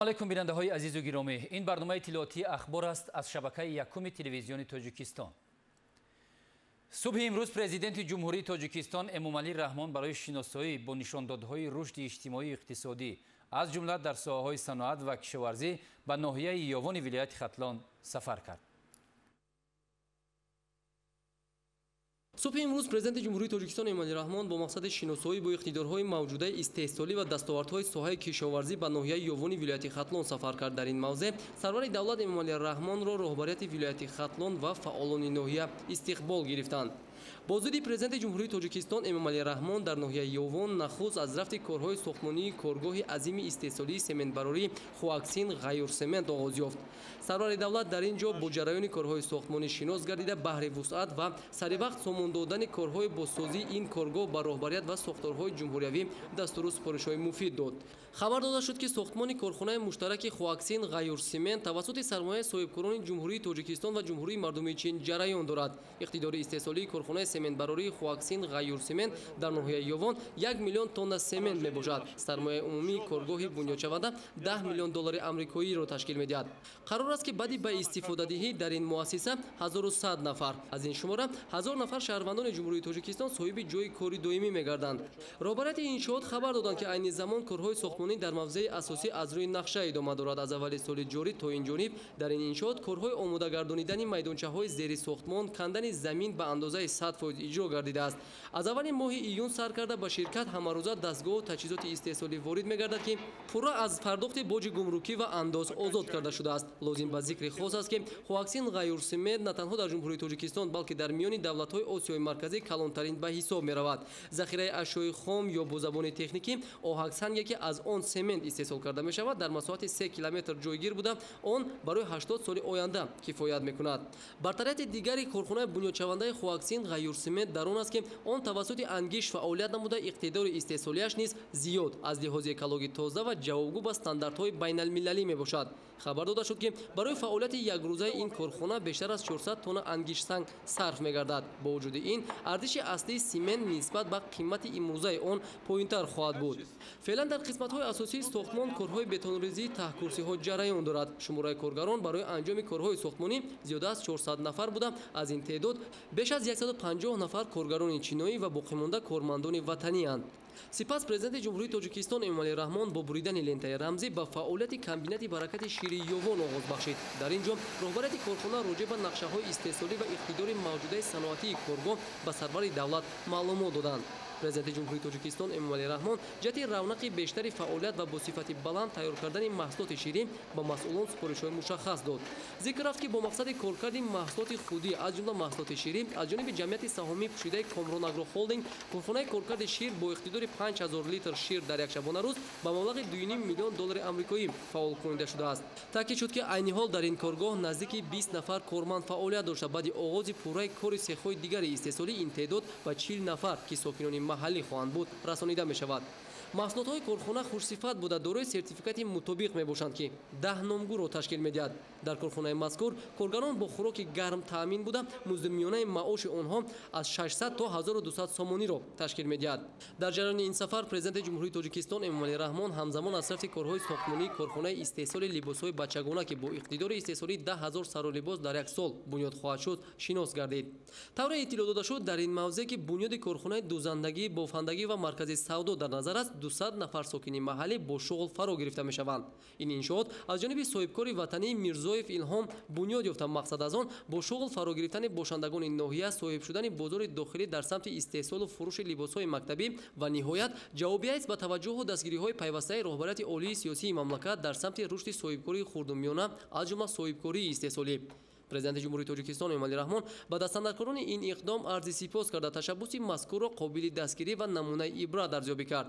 алейкум бинандаҳои азизу гиромӣ, ин барномаи иттилоотии ахбор аст аз шабакаи якуми телевизиони Тоҷикистон. субҳи имрӯз президенти ҷумҳурии Тоҷикистон Эмомалӣ Раҳмон барои шиносоӣ бо нишондодҳои рушди иҷтимоию иқтисодӣ аз ҷумла дар соҳаҳои саноат ва кишоварзӣ ба ноҳияи Ёвони вилояти Хатлон сафар кард. субҳи имрӯз президенти ҷумҳурии Тоҷикистон Эмомалӣ Раҳмон бо мақсади шиносоӣ бо иқтидорҳои мавҷудаи истеҳсолӣ ва дастовардҳои соҳаи кишоварзӣ ба ноҳияи Ёвони вилояти Хатлон сафар кард. Дар ин мавзеъ сарвари давлат Эмомалӣ Раҳмонро роҳбарияти вилояти Хатлон ва фаъолони ноҳия истиқбол гирифтанд. Бо зуди президенти ҷумҳурии Тоҷикистон Эмомалӣ Раҳмон дар ноҳияи Ёвон нахуст аз рафти корҳои сохтмонии коргоҳи азими истеҳсолии сементбарорӣ Хуаксин Ғайюрсемент оғоз ёфт. Сарвари давлат дар ин ҷо бо ҷараёни корҳои сохтмонӣ шинос гардида баҳри вусъат ва саривақт сомон додани корҳои босозии ин коргоҳ ба роҳбарият ва сохторҳои ҷумҳуриявӣ дастуру супоришҳои муфид дод. Хабар дода шуд, ки сохтмони корхонаи муштараки Хуаксин Ғайюрсемент тавассути сармояи соҳибкорони ҷумҳурии Тоҷикистон ва ҷумҳурии мардумии Чин ҷараён дорад. Иқтидори истеҳсолии корхонаи сементбарории Хуаксин Ғайюрсемент дар ноҳияи Ёвон 1 миллион тонна семент мебошад. Сармояи умумии коргоҳи бунёдшаванда $10 миллион амрикоиро ташкил медиҳад. Қарор аст, ки баъди ба истифодадиҳӣ дар ин муассиса 1100 нафар, аз ин шумора 1000 нафар шаҳрвандони ҷумҳурии Тоҷикистон соҳиби ҷойи кори доимӣ мегарданд. Роҳбарияти иншоот хабар доданд, ки айни замон корҳои сохтмонӣ дар мавзеи асосӣ аз рӯи нақша идома дорад. Аз аввали соли ҷорӣ то ин ҷониб дар ин иншоот корҳои омодагардонидани майдончаҳои зери сохтмон, кандани замин ба андозаи 100% иҷро гардидааст. Аз аввали моҳи июн сар карда ба ширкат ҳамарӯза дастгоҳу таҷҳизоти истеҳсолӣ ворид мегардад, ки пурра аз пардохти боҷи гумрукӣ ва андоз озод карда шудааст. Лозим ба зикри хос аст, ки Хуаксин Ғайюрсемент на танҳо дар ҷумҳурии Тоҷикистон, балки дар миёни давлатҳои Осиёи марказӣ калонтарин ба ҳисоб меравад. Захираи ашёи хом ё бо забони техникӣ оҳаксанге, ки аз он семент истеҳсол карда мешавад, дар масоҳати 3 километр ҷойгир буда, он барои 80 соли оянда кифоят мекунад. Бартарияти дигари корхонаи бунёдшавандаи Хуаксин Ғайюрсемент дар он аст, ки он тавассути ангиш фаъолият намуда иқтидори истеҳсолиаш низ зиёд аз лиҳози экологӣ тоза ва ҷавобгӯ ба стандартҳои байналмилалӣ мебошад. Хабар дода шуд, ки барои фаъолияти якрӯзаи ин корхона бештар аз 400 тонна ангишсанг сарф мегардад. Бо вуҷуди ин арзиши аслии семент нисбат ба қимати имрӯзаи он поинтар хоҳад буд. феълан дар қисматҳои асосии сохтмон корҳои бетонрезии таҳкурсиҳо ҷараён дорад. шумораи коргарон барои анҷоми корҳои сохтмонӣ зиёда аз 400 нафар буда, аз ин теъдод беш аз 150 нафар коргарони чиноӣ ва боқимонда кормандони ватанианд. Сипас президенти ҷумҳурии Тоҷикистон Эмомалӣ Раҳмон бо буридани лентаи рамзӣ ба фаъолияти комбинати баракати шири Ёвон оғоз бахшид. Дар ин ҷо роҳбарияти корхона роҷеъ ба нақшаҳои истеҳсолӣ ва иқтидори мавҷудаи саноатии коргоҳ ба сарвари давлат маълумот доданд. Президенти ҷумҳурии Тоҷикистон Эмомалӣ Раҳмон ҷиҳати равнақи бештари фаъолият ва бо сифати баланд тайёр кардани маҳсулоти ширин ба масъулон супоришҳои мушаххас дод. Зикр рафт, ки бо мақсади коркарди маҳсулоти худӣ аз ҷумла маҳсулоти ширин аз ҷониби ҷамъияти саҳомии пӯшидаи Комрон Агро Холдинг корхонаи коркарди шир бо иқтидори 5000 литр шир дар якшабона рӯз ба маблағи $2.5 миллион амрикоӣ фаъол кунида шудааст. таъкид шуд, ки айни ҳол дар ин коргоҳ наздики 20 нафар корманд фаъолият дошта. Баъди оғози пурраи кори сехҳои дигари истеҳсолӣ ин теъдод ба 40 нафар, ки сокинони маҳаллӣ хоҳанд буд, расонида мешавад. маҳсулотҳои корхона хушсифат буда дорои сертификати мутобиқ мебошанд, ки 10 номгӯро ташкил медиҳад. дар корхонаи мазкур коргарон бо хӯроки гарм таъмин буда музди миёнаи маоши онҳо аз 600 то 1200 сомониро ташкил медиҳад. дар ҷараёни ин сафар президенти ҷумҳурии Тоҷикистон Эмомалӣ Раҳмон ҳамзамон аз рафти корҳои сохтмонии корхонаи истеҳсоли либосҳои бачагона, ки бо иқтидори истеҳсоли 10 000 сару либос дар як сол бунёд хоҳад шуд, шинос гардид. тавре иттилоъ дода шуд, дар ин мавзеъ, ки бунёди корхонаи дӯзандагӣ, бофандагӣ ва маркази савдо дар назар аст, 200 нафар сокини маҳаллӣ бо шуғл фаро гирифта мешаванд. ин иншоот аз ҷониби соҳибкори ватании Мирзоев Илҳом бунёд ёфта. мақсад аз он бо шуғл фаро гирифтани бошандагони ноҳия, соҳиб шудани бозори дохилӣ дар самти истеҳсолу фурӯши либосҳои мактабӣ ва ниҳоят ҷавобият ба таваҷҷӯҳу дастгириҳои пайвастаи роҳбарияти олии сиёсии мамлакат дар самти рушди соҳибкории хурдумиёна, аз ҷумла соҳибкории истеҳсолӣ. президенти ҷумҳурии Тоҷикистон Эмомалӣ Раҳмон ба дастандаркорони ин иқдом арзи сипос карда ташаббуси мазкурро қобили дастгирӣ ва намунаи ибрат арзёбӣ кард.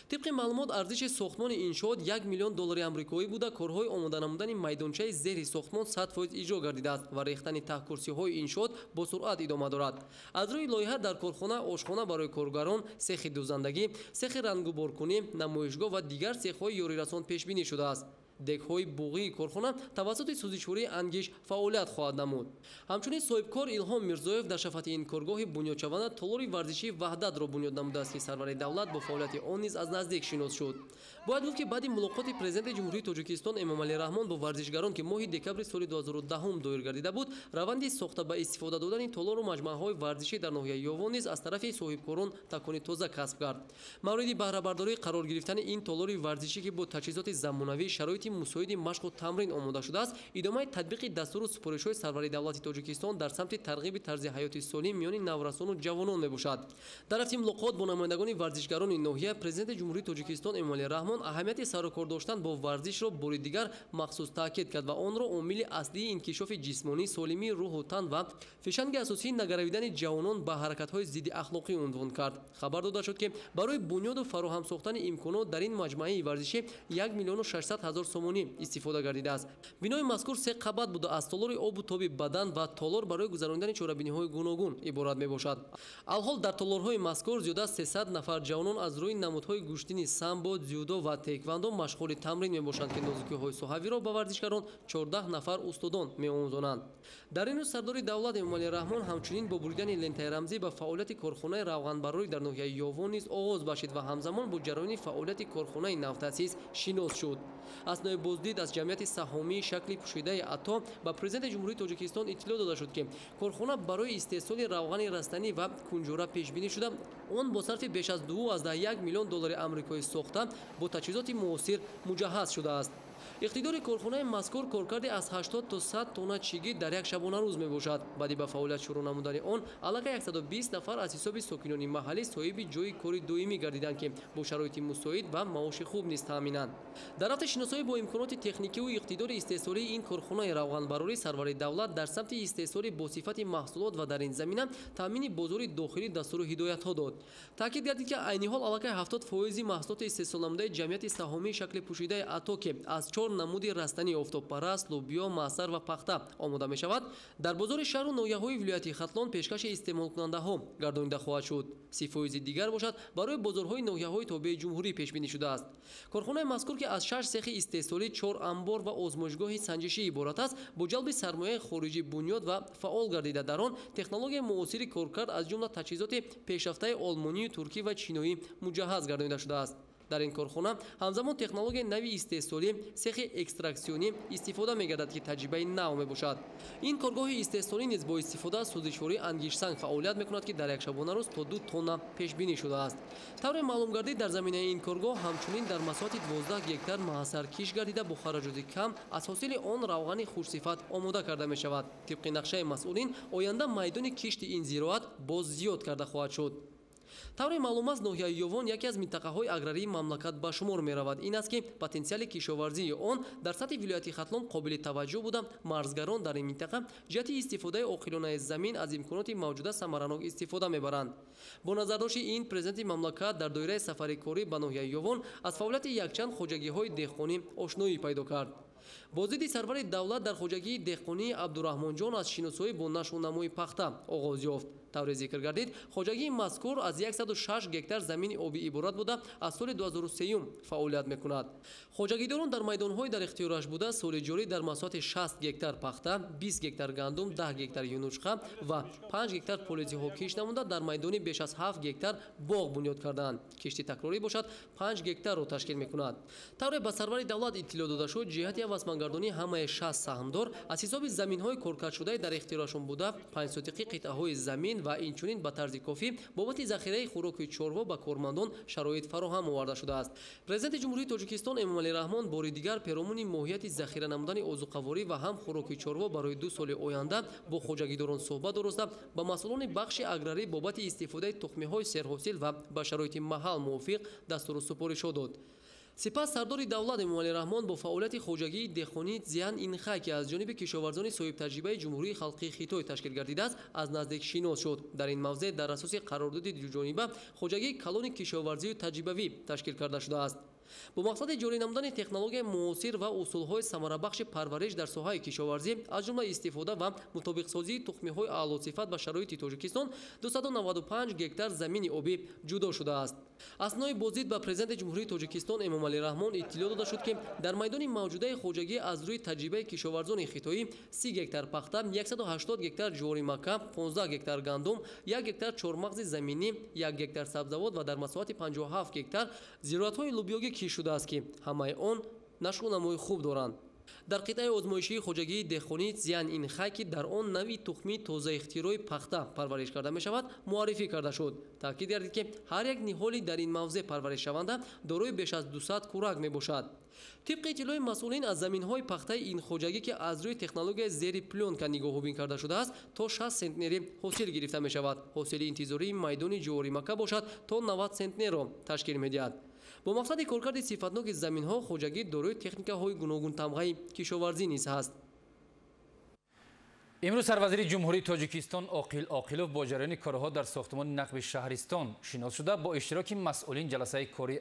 тибқи маълумот арзиши сохтмони иншоот $1 миллион амрикоӣ буда, корҳои омода намудани майдончаи зери сохтмон 100% иҷро гардидааст ва рехтани таҳкурсиҳои иншоот бо суръат идома дорад. аз рӯи лоиҳа дар корхона ошхона барои коргарон, сехи дӯзандагӣ, сехи рангуборкунӣ, намоишгоҳ ва дигар сехҳои ёрирасон пешбинӣ шудааст. дегҳои буғии корхона тавассути сӯзишвории ангиш фаъолият хоҳад намуд. ҳамчунин соҳибкор Илҳом Мирзоев дар шафати ин коргоҳи бунёдшаванда толори варзишии ваҳдатро бунёд намудааст, ки сарвари давлат бо фаъолияти он низ аз наздик шинос шуд. бояд гуфт, ки баъди мулоқоти президенти ҷумҳурии Тоҷикистон Эмомалӣ Раҳмон бо варзишгарон, ки моҳи декабри соли 2010 доир гардида буд, раванди сохта ба истифода додани толору маҷмӯъаҳои варзишӣ дар ноҳияи Ёвон низ аз тарафи соҳибкорон такони тоза касб кард. мавриди баҳрабардории қарор гирифтани ин толори варзишӣ, ки бо таҷҳизоти замонавӣ, шароити мусоиди машқу тамрин омода шудааст, идомаи татбиқи дастуру супоришҳои сарвари давлати Тоҷикистон дар самти тарғиби тарзи ҳаёти солим миёни наврасону ҷавонон мебошад. дар рафти мулоқот бо намояндагони варзишгарони ноҳия, президенти ҷумҳурии Тоҷикистон Эмомалӣ Раҳмон аҳамияти сарукор доштан бо варзишро бори дигар махсус таъкид кард ва онро омили аслии инкишофи ҷисмонӣ, солимии рӯҳу тан ва фишанги асосии нагаравидани ҷавонон ба ҳаракатҳои зидди ахлоқӣ унвон кард. хабар дода шуд, ки барои бунёду фароҳам сохтани имконот дар ин маҷмӯъаи варзишӣ 1 млн 600 000 сомонӣ истифода гардидааст. бинои мазкур се қабат буда аз толори обу тоби бадан ва толор барои гузарондани чорабиниҳои гуногун иборат мебошад. алҳол дар толорҳои мазкур зиёда аз 300 нафар ҷавонон аз рӯи намудҳои гӯштини самбо, дзюдо ва теквандо машғули тамрин мебошанд, ки нозукиҳои соҳавиро ба варзишгарон 14 нафар устодон меомӯзонанд. дар ин рӯз сардори давлат Эмомалӣ Раҳмон ҳамчунин бо буридани лентаи рамзӣ ба фаъолияти корхонаи равғанбарорӣ дар ноҳияи Ёвон низ оғоз бахшид ва ҳамзамон бо ҷараёни фаъолияти корхонаи нафтасиз шинос шуд. аснои боздид аз ҷамъияти саҳомии шакли пӯшидаи ато ба президенти ҷумҳурии Тоҷикистон иттилоъ дода шуд, ки корхона барои истеҳсоли равғани растанӣ ва кунҷора пешбинӣ шуда, он бо сарфи беш аз $2.1 млн амрикоӣ сохта бо таҷҳизоти муосир муҷаҳҳаз шудааст. иқтидори корхонаи мазкур коркарди аз 80 то 100 тонна чигит дар як шабонарӯз мебошад. баъди ба фаъолият шурӯъ намудани он, аллакай 120 нафар аз ҳисоби сокинони маҳаллӣ соҳиби ҷойи кори доимӣ гардиданд, ки бо шароити мусоид ва маоши хуб низ таъминанд. дар рафти шиносоӣ бо имконоти техникиву иқтидори истеҳсолии ин корхонаи равғанбарорӣ сарвари давлат дар самти истеҳсоли босифати маҳсулот ва дар ин замина таъмини бозори дохилӣ дастуру ҳидоятҳо дод. таъкид гардид, ки айни ҳол аллакай 70% маҳсулоти истеҳсолнамудаи ҷамъияти саҳомии шакли пӯшидаи ато, ки аз 4 намуди растанӣ офтобпараст, лӯбиё, маъсар ва пахта омода мешавад, дар бозори шаҳру ноҳияҳои вилояти Хатлон пешкаши истеъмолкунандаҳо гардонида хоҳад шуд. 30% дигар бошад барои бозорҳои ноҳияҳои тобеи ҷумҳурӣ пешбинӣ шудааст. корхонаи мазкур, ки аз 6 сехи истеҳсолӣ, 4 амбор ва озмоишгоҳи санҷишӣ иборат аст, бо ҷалби сармояи хориҷӣ бунёд ва фаъол гардида дар он технологияи муосири коркард аз ҷумла таҷҳизоти пешрафтаи олмонию, туркӣ ва чиноӣ муҷаҳҳаз гардонида шудааст. дар ин корхона ҳамзамон технологияи нави истеҳсолӣ, сехи экстраксионӣ истифода мегардад, ки таҷрибаи нав мебошад. ин коргоҳи истеҳсолӣ низ бо истифода аз сӯзишвории ангишсанг фаъолият мекунад, ки дар як шабонарӯз то 2 тонна пешбинӣ шудааст. тавре маълум гардид, дар заминаи ин коргоҳ ҳамчунин дар масоҳати 12 гектар маҳсар киш гардида бо хараҷоти кам аз ҳосили он равғани хушсифат омода карда мешавад. тибқи нақшаи масъулин, оянда майдони кишти ин зироат боз зиёд карда хоҳад шуд. тавре маълум аст, ноҳияи Ёвон яке аз минтақаҳои аграрии мамлакат ба шумор меравад. ин аст, ки потенсиали кишоварзии он дар сатҳи вилояти Хатлон қобили таваҷҷӯҳ буда, марзгарон дар ин минтақа ҷиҳати истифодаи оқилонаи замин аз имконоти мавҷуда самаранок истифода мебаранд. бо назардошти ин, президенти мамлакат дар доираи сафари корӣ ба ноҳияи Ёвон аз фаъолияти якчанд хоҷагиҳои деҳқонӣ ошноӣ пайдо кард. бозиди сарвари давлат дар хоҷагии деҳқонии Абдураҳмонҷон аз шиносоӣ бо нашу намои пахта оғоз ёфт. тавре зикр гардид, хоҷагии мазкур аз 106 гектар замини обӣ иборат буда, аз соли 2003 фаъолият мекунад. хоҷагидорон дар майдонҳои дар ихтиёраш буда соли ҷорӣ дар масоҳати 60 гектар пахта, 20 гектар гандум, 10 гектар юнушқа ва 5 гектар полизиҳо киш намуда, дар майдони беш аз 7 гектар боғ бунёд карданд. кишти такрорӣ бошад 5 гектарро ташкил мекунад. тавре ба сарвари давлат иттилоъ дода шуд, ҷиҳати авасмангардонии ҳамаи 60 саҳмдор аз ҳисоби заминҳои коркардшудаи дар ихтиёрашон буда 5 сотиқи қитъаҳои замин ва инчунин ба тарзи кофӣ бобати захираи хӯроки чорво ба кормандон шароит фароҳам оварда шудааст. президенти ҷумҳурии Тоҷикистон Эмомалӣ Раҳмон бори дигар пиромони моҳияти захира намудани озуқаворӣ ва ҳам хӯроки чорво барои 2 соли оянда бо хоҷагидорон суҳбат ороста, ба масъулони бахши аграрӣ бобати истифодаи тухмиҳои серҳосил ва ба шароити маҳал мувофиқ дастуру супоришҳо дод. сипас сардори давлат Эмомалӣ Раҳмон бо фаъолияти хоҷагии деҳқонӣ Зиян Инхай, ки аз ҷониби кишоварзони соҳибтаҷрибаи ҷумҳурии халқии Хитой ташкил гардидааст, аз наздик шинос шуд. дар ин мавзеъ дар асоси қарордоди дуҷониба хоҷагии калони кишоварзию таҷрибавӣ ташкил карда шудааст. бо мақсади ҷорӣ намудани технологияи муосир ва усулҳои самарабахши парвариш дар соҳаи кишоварзӣ аз ҷумла истифода ва мутобиқсозии тухмиҳои аълосифат ба шароити Тоҷикистон 295 гектар замини обӣ ҷудо шудааст. Аснои боздид ба президенти ҷумҳурии Тоҷикистон Эмомалӣ Раҳмон иттилоъ дода шуд ки дар майдони мавҷудаи хоҷагӣ аз рӯи таҷрибаи кишоварзони хитоӣ 30 гектар пахта, 180 гектар ҷуворимакка, 15 гектар гандум, 1 гектар чормағзи заминӣ, 1 гектар сабзавот ва дар масоҳати 57 гектар зироатҳои лӯбиёгӣ кишт шудааст ки ҳамаи он нашъу хуб доранд. дар қитъаи озмоишии хоҷагии деҳқонӣ Цзян-Инхай ки дар он нави тухми тозаихтирои пахта парвариш карда мешавад муаррифӣ карда шуд. таъкид гардид ки ҳар як ниҳоли дар ин мавзеъ парваришшаванда дорои беш аз 200 кӯрак мебошад. тибқи иттилои масъулин аз заминҳои пахтаи ин хоҷагӣ ки аз рӯи технологияи зери плёнка нигоҳубин карда шудааст то 6 сентнери ҳосил гирифта мешавад. ҳосили интизории майдони ҷуворимакка бошад то 90 сентнерро ташкил медиҳад. бо мақсади коркарди сифатноки заминҳо хоҷагӣ дорои техникаҳои гуногун тамғаи кишоварзӣ низ ҳаст. имрӯз сарвазири ҷумҳурии Тоҷикистон Оқил Оқилов бо ҷараёни корҳо дар сохтмони нақби шаҳристон шинос шуда, бо иштироки масъулин ҷаласаи кори